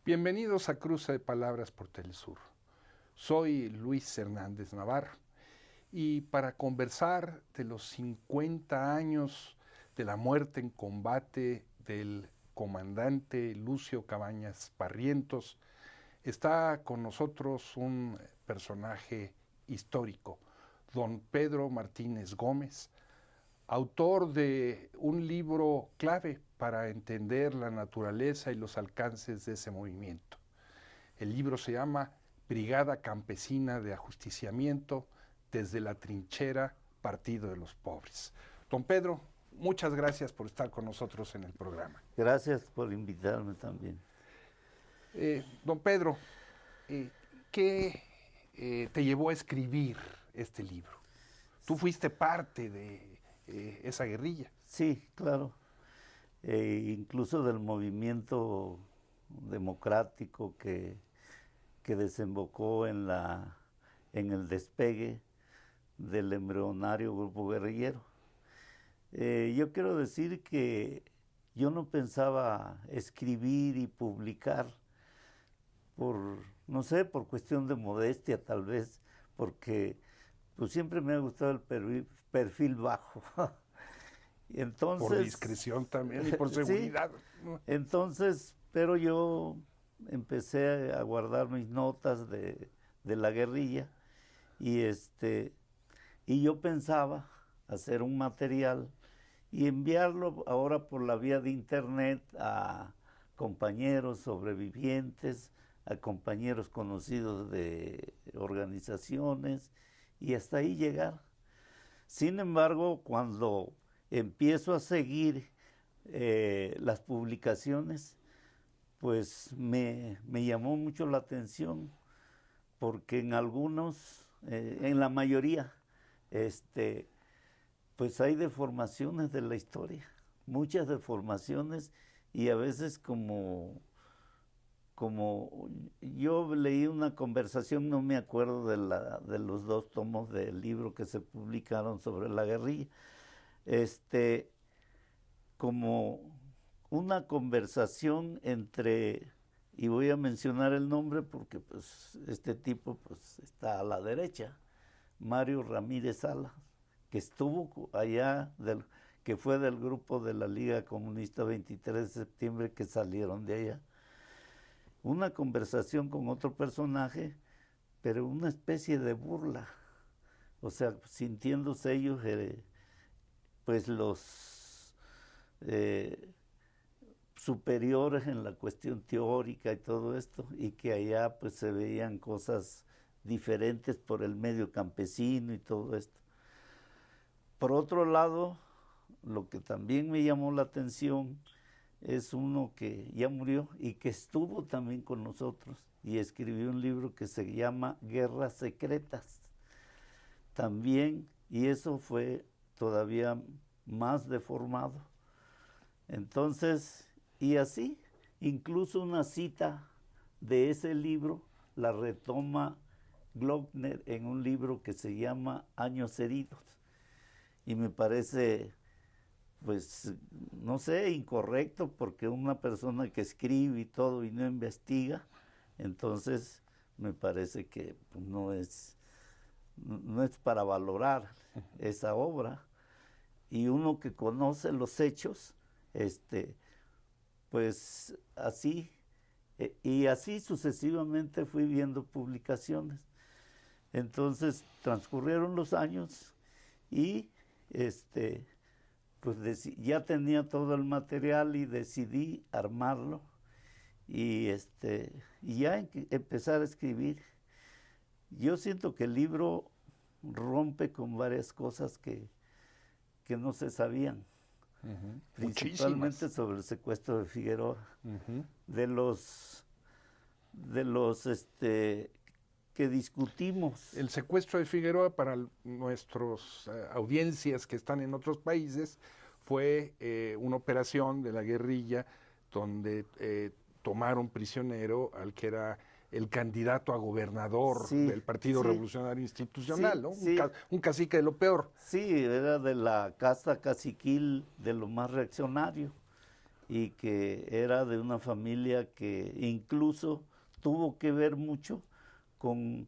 Bienvenidos a Cruce de Palabras por Telesur. Soy Luis Hernández Navarro y para conversar de los 50 años de la muerte en combate del comandante Lucio Cabañas Barrientos, está con nosotros un personaje histórico, don Pedro Martínez Gómez, autor de un libro clave para entender la naturaleza y los alcances de ese movimiento. El libro se llama Brigada Campesina de Ajusticiamiento desde la trinchera, Partido de los Pobres. Don Pedro, muchas gracias por estar con nosotros en el programa. Gracias por invitarme también. Don Pedro, ¿qué te llevó a escribir este libro? Tú fuiste parte de esa guerrilla. Sí, claro. Incluso del movimiento democrático que desembocó en el despegue del embrionario grupo guerrillero. Yo quiero decir que yo no pensaba escribir y publicar no sé, por cuestión de modestia tal vez, porque pues siempre me ha gustado el perfil bajo. Entonces, por discreción también y por seguridad. Sí, entonces, pero yo empecé a guardar mis notas de la guerrilla y yo pensaba hacer un material y enviarlo ahora por la vía de internet a compañeros sobrevivientes, a compañeros conocidos de organizaciones y hasta ahí llegar. Sin embargo, cuando empiezo a seguir las publicaciones, pues me llamó mucho la atención porque en algunos, en la mayoría, pues hay deformaciones de la historia, muchas deformaciones y a veces como yo leí una conversación, no me acuerdo de los 2 tomos del libro que se publicaron sobre la guerrilla, como una conversación entre, y voy a mencionar el nombre porque pues este tipo pues está a la derecha, Mario Ramírez Salas, que estuvo allá, que fue del grupo de la Liga Comunista 23 de septiembre que salieron de allá. Una conversación con otro personaje, pero una especie de burla, o sea, sintiéndose ellos pues los superiores en la cuestión teórica y todo esto, y que allá pues se veían cosas diferentes por el medio campesino y todo esto. Por otro lado, lo que también me llamó la atención es uno que ya murió y que estuvo también con nosotros y escribió un libro que se llama Guerras Secretas. También, y eso fue todavía más deformado. Entonces, y así, incluso una cita de ese libro la retoma Glockner en un libro que se llama Años Heridos. Y me parece, pues, no sé, incorrecto, porque una persona que escribe y todo y no investiga, entonces me parece que pues, no es para valorar esa obra. Y uno que conoce los hechos, pues así, y así sucesivamente fui viendo publicaciones. Entonces transcurrieron los años y pues ya tenía todo el material y decidí armarlo y ya empezar a escribir. Yo siento que el libro rompe con varias cosas que no se sabían, principalmente sobre el secuestro de Figueroa, de los que discutimos. El secuestro de Figueroa, para nuestras audiencias que están en otros países, fue una operación de la guerrilla donde tomaron prisionero al que era el candidato a gobernador del Partido Revolucionario Institucional, ¿no? Un cacique de lo peor. Sí, era de la casta caciquil de lo más reaccionario. y que era de una familia que incluso tuvo que ver mucho con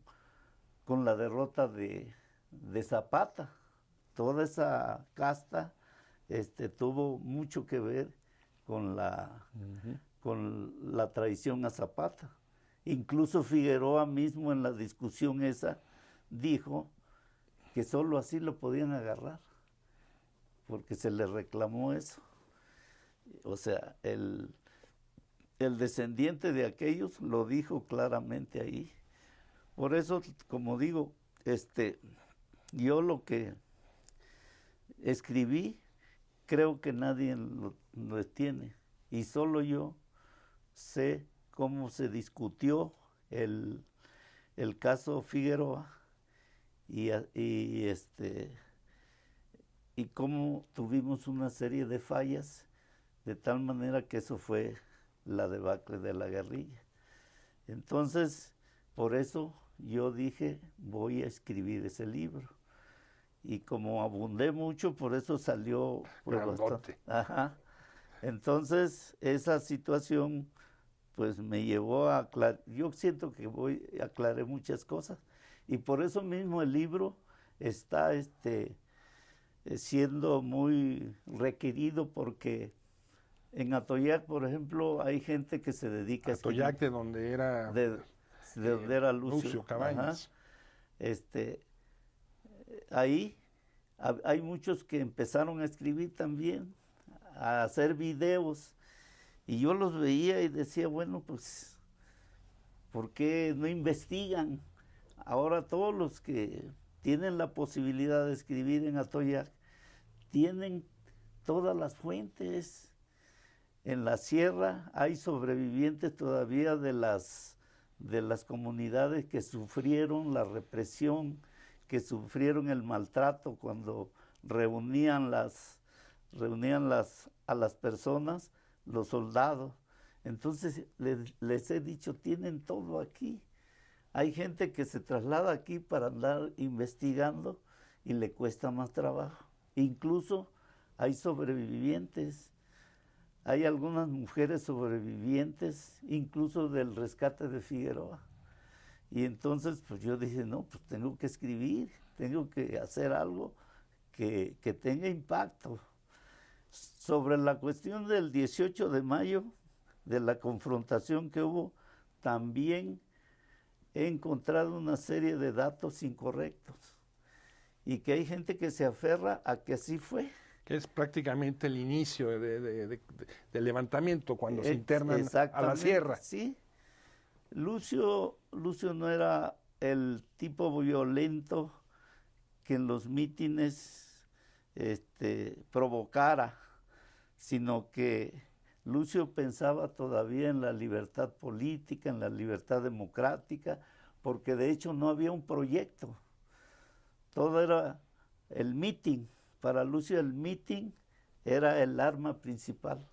la derrota de Zapata. Toda esa casta tuvo mucho que ver con la traición a Zapata. Incluso Figueroa mismo en la discusión esa dijo que solo así lo podían agarrar, porque se le reclamó eso. O sea, el descendiente de aquellos lo dijo claramente ahí. Por eso, como digo, yo lo que escribí, creo que nadie lo tiene. Y solo yo sé cómo se discutió el caso Figueroa y cómo tuvimos una serie de fallas, de tal manera que eso fue la debacle de la guerrilla. Entonces, por eso yo dije, voy a escribir ese libro. Y como abundé mucho, por eso salió pues, bastante. Ajá. Entonces, esa situación pues me llevó a aclarar. Yo siento que aclaré muchas cosas. Y por eso mismo el libro está siendo muy requerido, porque en Atoyac, por ejemplo, hay gente que se dedica a escribir. Atoyac, de donde era... De donde era Lucio Cabañas. Ahí hay muchos que empezaron a escribir también, a hacer videos, y yo los veía y decía, bueno, pues, ¿por qué no investigan? Ahora todos los que tienen la posibilidad de escribir en Atoyac tienen todas las fuentes. En la sierra hay sobrevivientes todavía de las comunidades que sufrieron la represión, que sufrieron el maltrato cuando reunían a las personas, los soldados. Entonces les he dicho, tienen todo aquí. Hay gente que se traslada aquí para andar investigando y le cuesta más trabajo. Incluso hay sobrevivientes. Hay algunas mujeres sobrevivientes, incluso del rescate de Figueroa. Y entonces, pues yo dije, no, pues tengo que escribir, tengo que hacer algo que tenga impacto. Sobre la cuestión del 18 de mayo, de la confrontación que hubo, también he encontrado una serie de datos incorrectos. Y que hay gente que se aferra a que así fue. Que es prácticamente el inicio del levantamiento, cuando se internan a la sierra. Sí. Lucio no era el tipo violento que en los mítines provocara, sino que Lucio pensaba todavía en la libertad política, en la libertad democrática, porque de hecho no había un proyecto. Todo era el mitin. Para Lucio el mitin era el arma principal,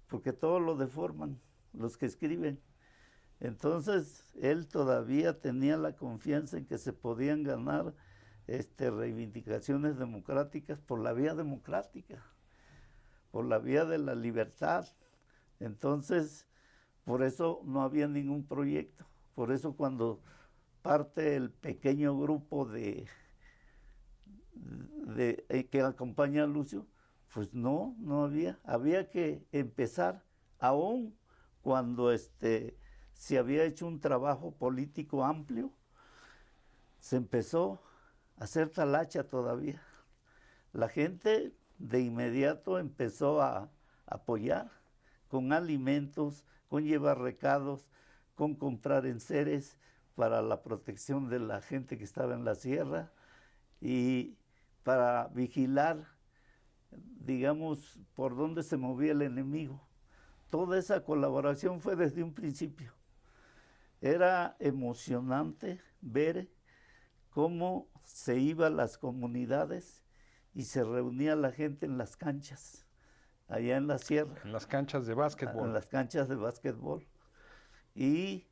porque todo lo deforman los que escriben. Entonces, él todavía tenía la confianza en que se podían ganar reivindicaciones democráticas por la vía democrática, por la vía de la libertad. Entonces, por eso no había ningún proyecto. Por eso cuando parte el pequeño grupo que acompaña a Lucio, pues no había que empezar, aún cuando se había hecho un trabajo político amplio, se empezó a hacer talacha todavía. La gente de inmediato empezó a apoyar con alimentos, con llevar recados, con comprar enseres para la protección de la gente que estaba en la sierra y para vigilar, digamos, por dónde se movía el enemigo. Toda esa colaboración fue desde un principio. Era emocionante ver cómo se iba a las comunidades y se reunía la gente en las canchas, allá en la sierra. En las canchas de básquetbol. En las canchas de básquetbol. Y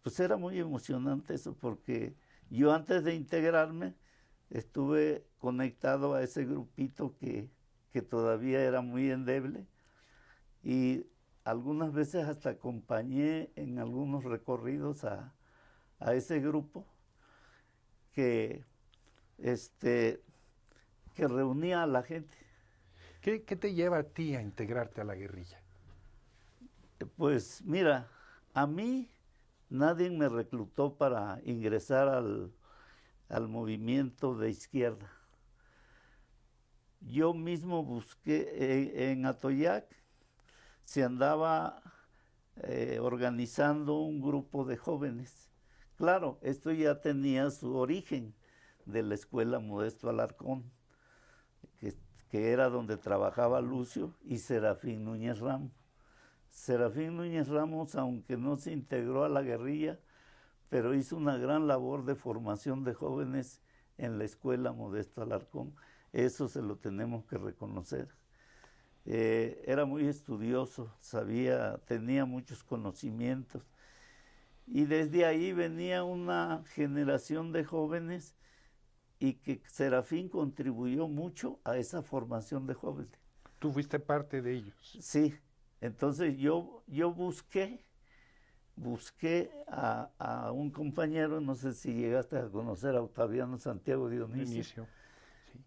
pues era muy emocionante eso, porque yo antes de integrarme estuve conectado a ese grupito que todavía era muy endeble, y algunas veces hasta acompañé en algunos recorridos a ese grupo que, que reunía a la gente. ¿Qué te lleva a ti a integrarte a la guerrilla? Pues mira, a mí nadie me reclutó para ingresar al movimiento de izquierda. Yo mismo busqué en Atoyac, se andaba organizando un grupo de jóvenes. Claro, esto ya tenía su origen de la escuela Modesto Alarcón, que era donde trabajaba Lucio y Serafín Núñez Ramos. Serafín Núñez Ramos, aunque no se integró a la guerrilla, pero hizo una gran labor de formación de jóvenes en la escuela Modesto Alarcón. Eso se lo tenemos que reconocer. Era muy estudioso, tenía muchos conocimientos. Y desde ahí venía una generación de jóvenes y que Serafín contribuyó mucho a esa formación de jóvenes. ¿Tú fuiste parte de ellos? Sí, entonces yo busqué a un compañero, no sé si llegaste a conocer a Octaviano Santiago Dionisio,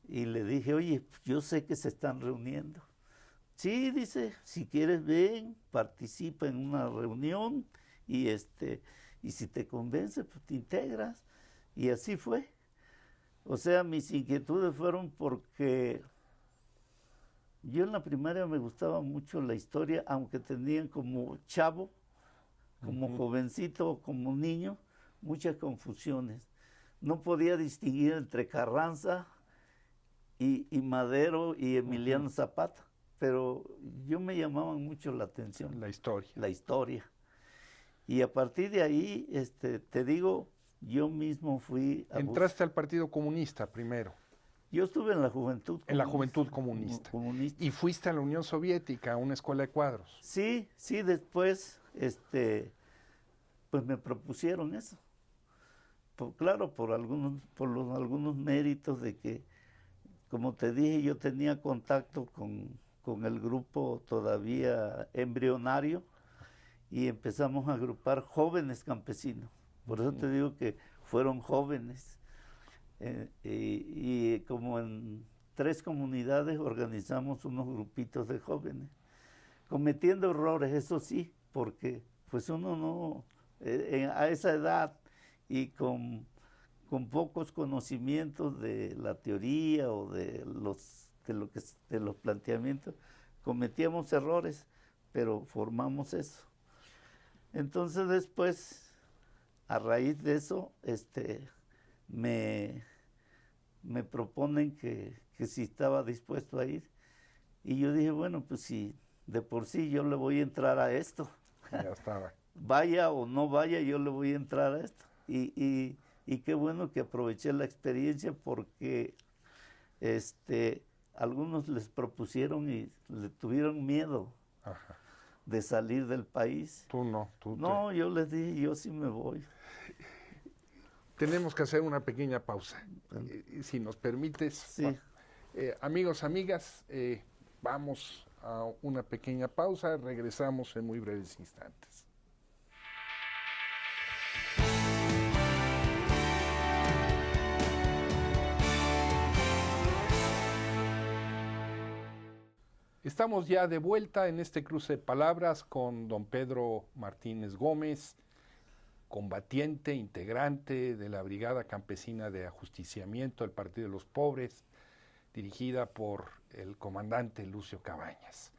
y le dije, oye, yo sé que se están reuniendo. Sí, dice, si quieres ven, participa en una reunión y si te convence, pues te integras. Y así fue. O sea, mis inquietudes fueron porque yo en la primaria me gustaba mucho la historia, aunque tenían como chavo, como jovencito, como niño, muchas confusiones. No podía distinguir entre Carranza y Madero y Emiliano Zapata, pero yo me llamaban mucho la atención. La historia. La historia. Y a partir de ahí, te digo, yo mismo fui a Entraste al Partido Comunista primero. Yo estuve en la Juventud Comunista. En la Juventud Comunista. Y fuiste a la Unión Soviética, a una escuela de cuadros. Sí, después, pues me propusieron eso. Claro, por algunos méritos de que, como te dije, yo tenía contacto con el grupo todavía embrionario y empezamos a agrupar jóvenes campesinos. Por eso te digo que fueron jóvenes. Y como en 3 comunidades organizamos unos grupitos de jóvenes, cometiendo errores, eso sí, porque pues uno no, a esa edad y con pocos conocimientos de la teoría o de los planteamientos, cometíamos errores, pero formamos eso. Entonces después, a raíz de eso, me proponen que si estaba dispuesto a ir. Y yo dije, bueno, pues si de por sí yo le voy a entrar a esto. Ya estaba. Vaya o no vaya, yo le voy a entrar a esto. Y qué bueno que aproveché la experiencia porque algunos les propusieron y le tuvieron miedo de salir del país. Tú no. No, yo les dije, yo sí me voy. Tenemos que hacer una pequeña pausa. Si nos permites. Sí. Amigos, amigas, vamos a una pequeña pausa. Regresamos en muy breves instantes. Estamos ya de vuelta en este cruce de palabras con don Pedro Martínez Gómez, combatiente, integrante de la Brigada Campesina de Ajusticiamiento del Partido de los Pobres, dirigida por el comandante Lucio Cabañas.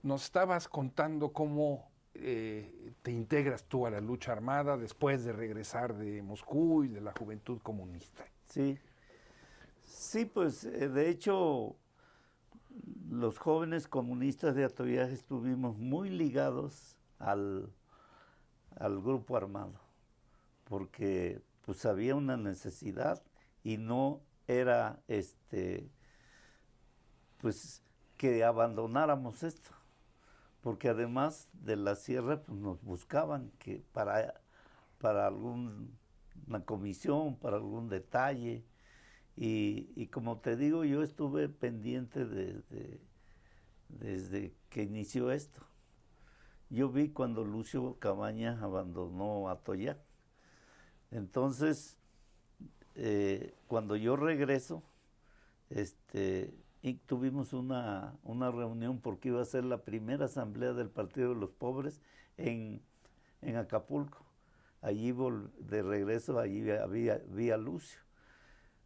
Nos estabas contando cómo te integras tú a la lucha armada después de regresar de Moscú y de la Juventud Comunista. Sí, pues de hecho los jóvenes comunistas de Atoyac estuvimos muy ligados al grupo armado, porque pues había una necesidad y no era pues que abandonáramos esto, porque además de la sierra pues nos buscaban que para alguna comisión, para algún detalle, y como te digo, yo estuve pendiente desde que inició esto. Yo vi cuando Lucio Cabañas abandonó Atoyac. Entonces, cuando yo regreso, y tuvimos una reunión porque iba a ser la primera asamblea del Partido de los Pobres en Acapulco. Allí de regreso, allí vi a Lucio.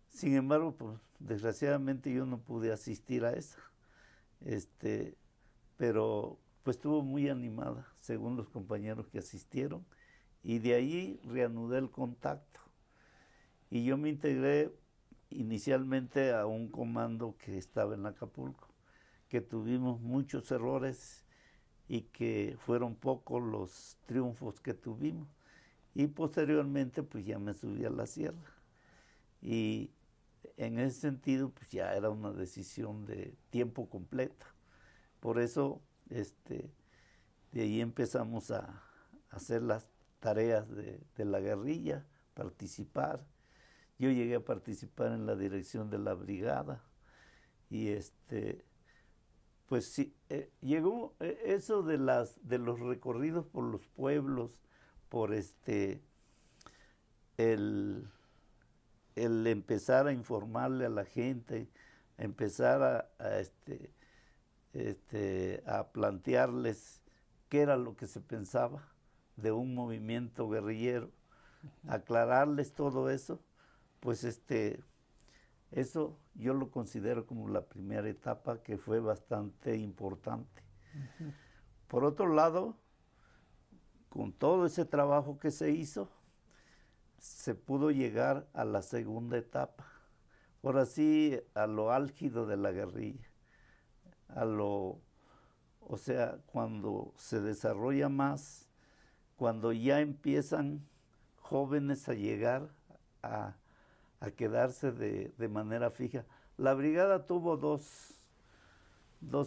Sin embargo, pues, desgraciadamente yo no pude asistir a esa. Pero pues estuvo muy animada, según los compañeros que asistieron, y de allí reanudé el contacto. Y yo me integré inicialmente a un comando que estaba en Acapulco, que tuvimos muchos errores y que fueron pocos los triunfos que tuvimos. Y posteriormente pues ya me subí a la sierra. Y en ese sentido pues ya era una decisión de tiempo completo. Por eso de ahí empezamos a hacer las tareas de la guerrilla, participar. Yo llegué a participar en la dirección de la brigada y pues sí, llegó eso de los recorridos por los pueblos, por el empezar a informarle a la gente, empezar a plantearles qué era lo que se pensaba de un movimiento guerrillero, aclararles todo eso, pues eso yo lo considero como la primera etapa que fue bastante importante. Uh-huh. Por otro lado, con todo ese trabajo que se hizo, se pudo llegar a la segunda etapa, por así a lo álgido de la guerrilla, o sea, cuando se desarrolla más, cuando ya empiezan jóvenes a llegar a quedarse de manera fija. La brigada tuvo dos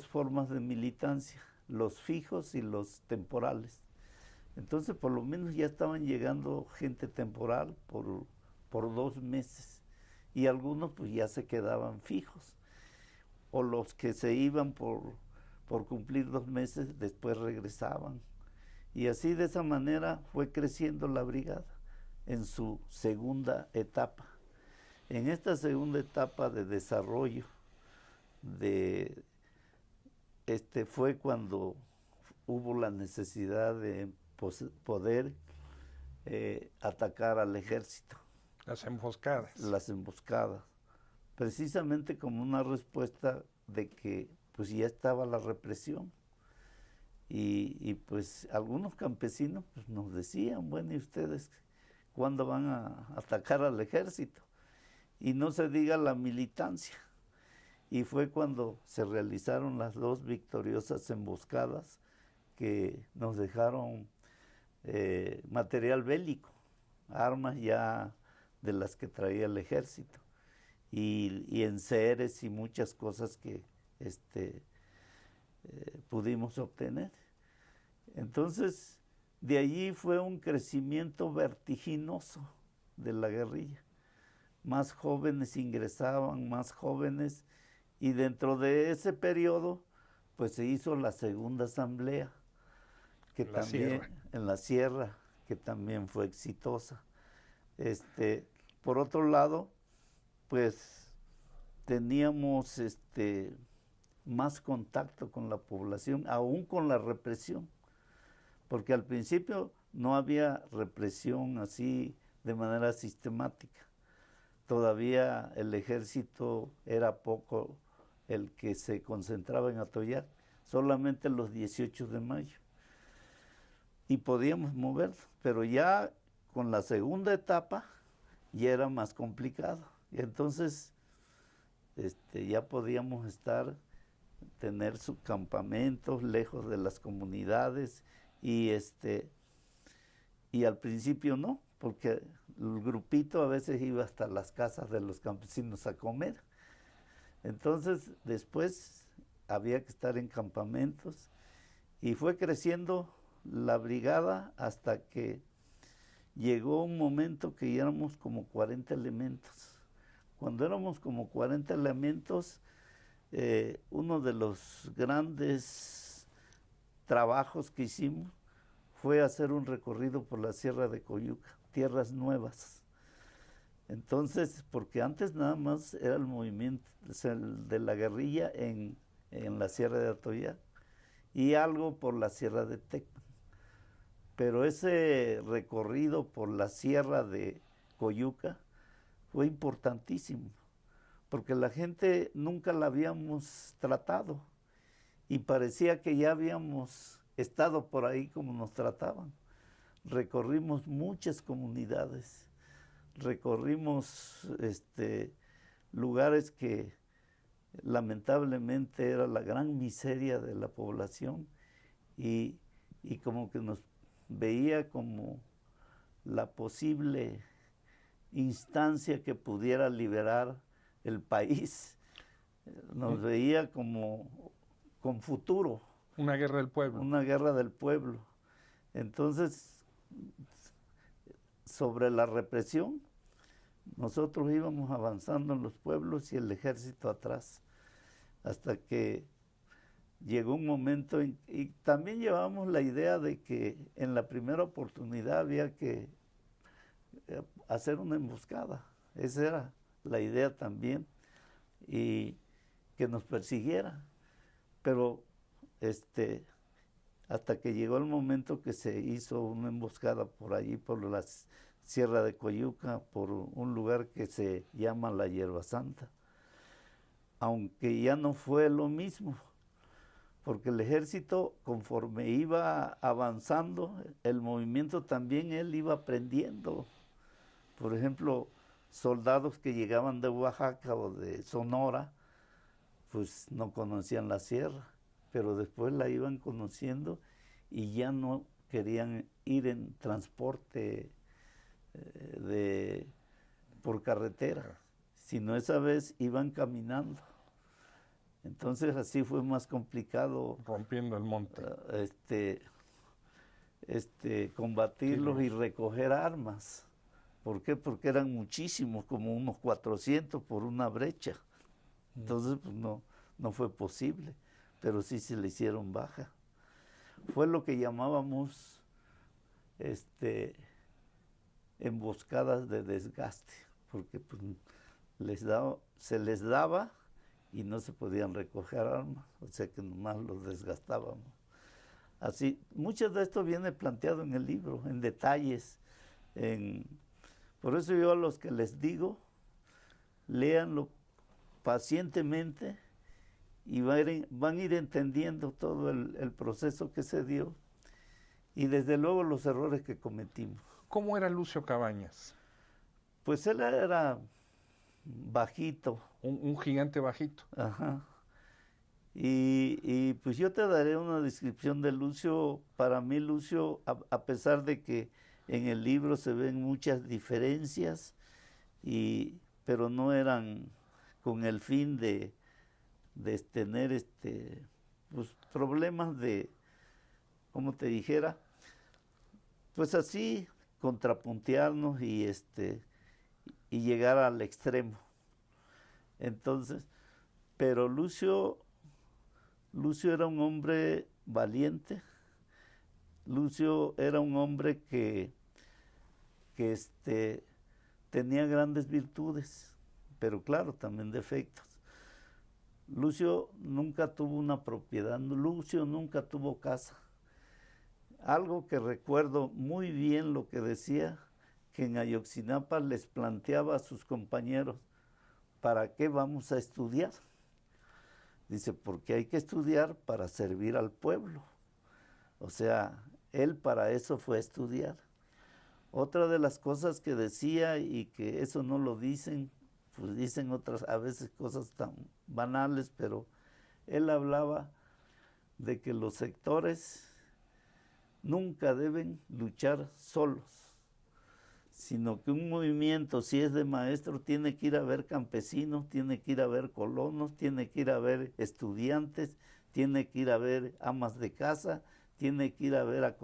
formas de militancia, los fijos y los temporales. Entonces, por lo menos ya estaban llegando gente temporal por 2 meses y algunos pues ya se quedaban fijos. O los que se iban por cumplir 2 meses, después regresaban. Y así de esa manera fue creciendo la brigada en su segunda etapa. En esta segunda etapa de desarrollo, fue cuando hubo la necesidad de poder atacar al ejército. Las emboscadas. Las emboscadas. Precisamente como una respuesta de que pues ya estaba la represión. Y pues algunos campesinos pues, nos decían, bueno, ¿y ustedes cuándo van a atacar al ejército? Y no se diga la militancia. Y fue cuando se realizaron las 2 victoriosas emboscadas que nos dejaron material bélico, armas ya de las que traía el ejército, y enseres y muchas cosas que pudimos obtener. Entonces, de allí fue un crecimiento vertiginoso de la guerrilla. Más jóvenes ingresaban, más jóvenes, y dentro de ese periodo, pues se hizo la segunda asamblea, que también en la sierra, que también fue exitosa. Por otro lado, pues teníamos más contacto con la población, aún con la represión, porque al principio no había represión así de manera sistemática. Todavía el ejército era poco el que se concentraba en Atoyac, solamente los 18 de mayo. Y podíamos moverlo, pero ya con la segunda etapa ya era más complicado. Y entonces ya podíamos tener subcampamentos lejos de las comunidades y al principio no, porque el grupito a veces iba hasta las casas de los campesinos a comer. Entonces después había que estar en campamentos y fue creciendo la brigada hasta que llegó un momento que ya éramos como 40 elementos. Cuando éramos como 40 elementos, uno de los grandes trabajos que hicimos fue hacer un recorrido por la Sierra de Coyuca, tierras nuevas. Entonces, porque antes nada más era el movimiento de la guerrilla en la Sierra de Atoyac y algo por la Sierra de Tecpan. Pero ese recorrido por la Sierra de Coyuca fue importantísimo, porque la gente nunca la habíamos tratado y parecía que ya habíamos estado por ahí como nos trataban. Recorrimos muchas comunidades, recorrimos lugares que lamentablemente era la gran miseria de la población y como que nos veía como la posible instancia que pudiera liberar el país. Nos veía como con futuro. Una guerra del pueblo. Una guerra del pueblo. Entonces, sobre la represión, nosotros íbamos avanzando en los pueblos y el ejército atrás, hasta que llegó un momento, y también llevamos la idea de que en la primera oportunidad había que hacer una emboscada. Esa era la idea también, y que nos persiguiera. Pero hasta que llegó el momento que se hizo una emboscada por allí, por la Sierra de Coyuca, por un lugar que se llama la Hierba Santa. Aunque ya no fue lo mismo, porque el ejército, conforme iba avanzando, el movimiento también él iba aprendiendo. Por ejemplo, soldados que llegaban de Oaxaca o de Sonora, pues no conocían la sierra, pero después la iban conociendo y ya no querían ir en transporte por carretera, sino esa vez iban caminando. Entonces así fue más complicado. Rompiendo el monte. Combatirlos y recoger armas. ¿Por qué? Porque eran muchísimos, como unos 400 por una brecha. Entonces pues, no fue posible, pero sí se le hicieron baja. Fue lo que llamábamos emboscadas de desgaste, porque pues, se les daba y no se podían recoger armas, o sea que nomás los desgastábamos. Así, mucho de esto viene planteado en el libro, en detalles. Por eso yo a los que les digo, léanlo pacientemente y van a ir entendiendo todo el proceso que se dio y desde luego los errores que cometimos. ¿Cómo era Lucio Cabañas? Pues él era bajito. Un gigante bajito. Ajá. Y pues yo te daré una descripción de Lucio. Para mí Lucio, a pesar de que en el libro se ven muchas diferencias, pero no eran con el fin de tener pues, problemas de, como te dijera, pues así contrapuntearnos y llegar al extremo. Entonces, pero Lucio era un hombre valiente. Lucio era un hombre que tenía grandes virtudes, pero claro, también defectos. Lucio nunca tuvo una propiedad, Lucio nunca tuvo casa. Algo que recuerdo muy bien lo que decía, que en Ayotzinapa les planteaba a sus compañeros, ¿para qué vamos a estudiar? Dice, porque hay que estudiar para servir al pueblo. O sea, él para eso fue a estudiar. Otra de las cosas que decía, y que eso no lo dicen, pues dicen otras, a veces cosas tan banales, pero él hablaba de que los sectores nunca deben luchar solos, sino que un movimiento, si es de maestro, tiene que ir a ver campesinos, tiene que ir a ver colonos, tiene que ir a ver estudiantes, tiene que ir a ver amas de casa, tiene que ir a ver a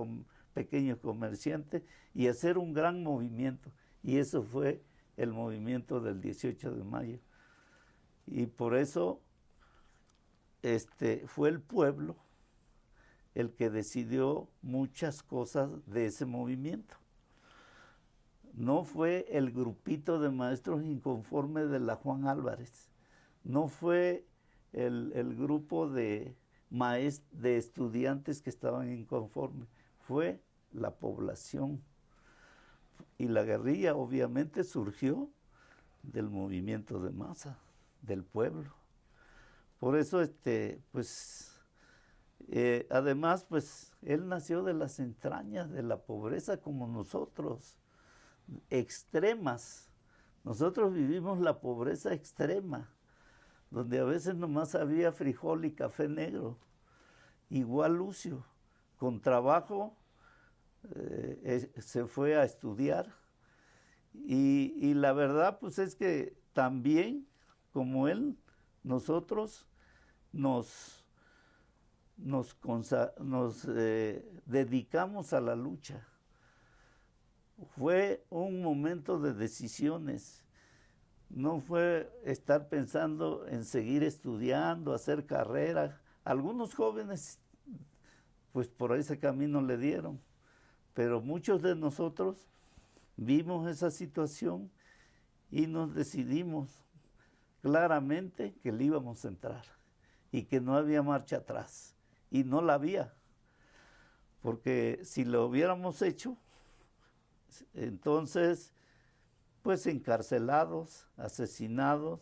pequeños comerciantes y hacer un gran movimiento. Y eso fue el movimiento del 18 de mayo. Y por eso fue el pueblo el que decidió muchas cosas de ese movimiento. No fue el grupito de maestros inconformes de la Juan Álvarez, no fue el grupo de estudiantes que estaban inconformes, fue la población. Y la guerrilla obviamente surgió del movimiento de masa, del pueblo. Por eso, además, pues, él nació de las entrañas de la pobreza como nosotros, extremas. Nosotros vivimos la pobreza extrema, donde a veces nomás había frijol y café negro. Igual Lucio, con trabajo, se fue a estudiar. Y la verdad, pues, es que también, como él, nosotros nos dedicamos a la lucha. Fue un momento de decisiones. No fue estar pensando en seguir estudiando, hacer carrera. Algunos jóvenes, pues por ese camino le dieron. Pero muchos de nosotros vimos esa situación y nos decidimos claramente que le íbamos a entrar y que no había marcha atrás. Y no la había. Porque si lo hubiéramos hecho, entonces, pues encarcelados, asesinados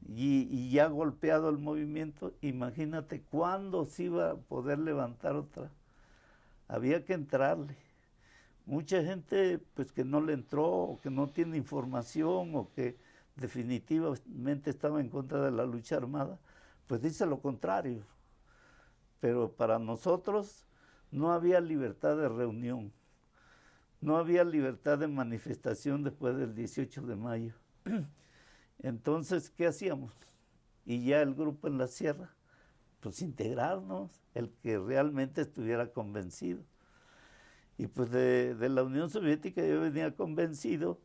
y ya golpeado el movimiento, imagínate cuándo se iba a poder levantar otra. Había que entrarle. Mucha gente pues que no le entró, o que no tiene información, o que definitivamente estaba en contra de la lucha armada, pues dice lo contrario. Pero para nosotros no había libertad de reunión. No había libertad de manifestación después del 18 de mayo. Entonces, ¿qué hacíamos? Y ya el grupo en la sierra, pues integrarnos, el que realmente estuviera convencido. Y pues de la Unión Soviética yo venía convencido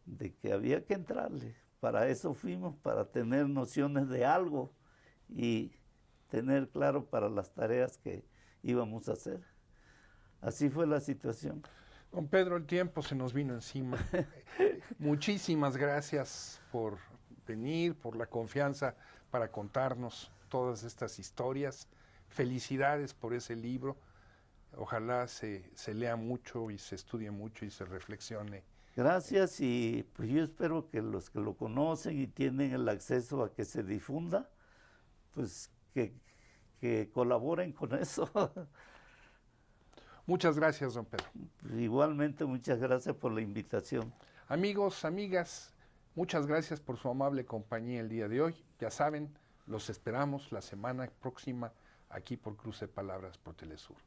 de que había que entrarle. Para eso fuimos, para tener nociones de algo y tener claro para las tareas que íbamos a hacer. Así fue la situación. Don Pedro, el tiempo se nos vino encima. Muchísimas gracias por venir, por la confianza para contarnos todas estas historias. Felicidades por ese libro. Ojalá se lea mucho y se estudie mucho y se reflexione. Gracias, y pues yo espero que los que lo conocen y tienen el acceso a que se difunda, pues que colaboren con eso. Muchas gracias, don Pedro. Igualmente, muchas gracias por la invitación. Amigos, amigas, muchas gracias por su amable compañía el día de hoy. Ya saben, los esperamos la semana próxima aquí por Cruce Palabras por Telesur.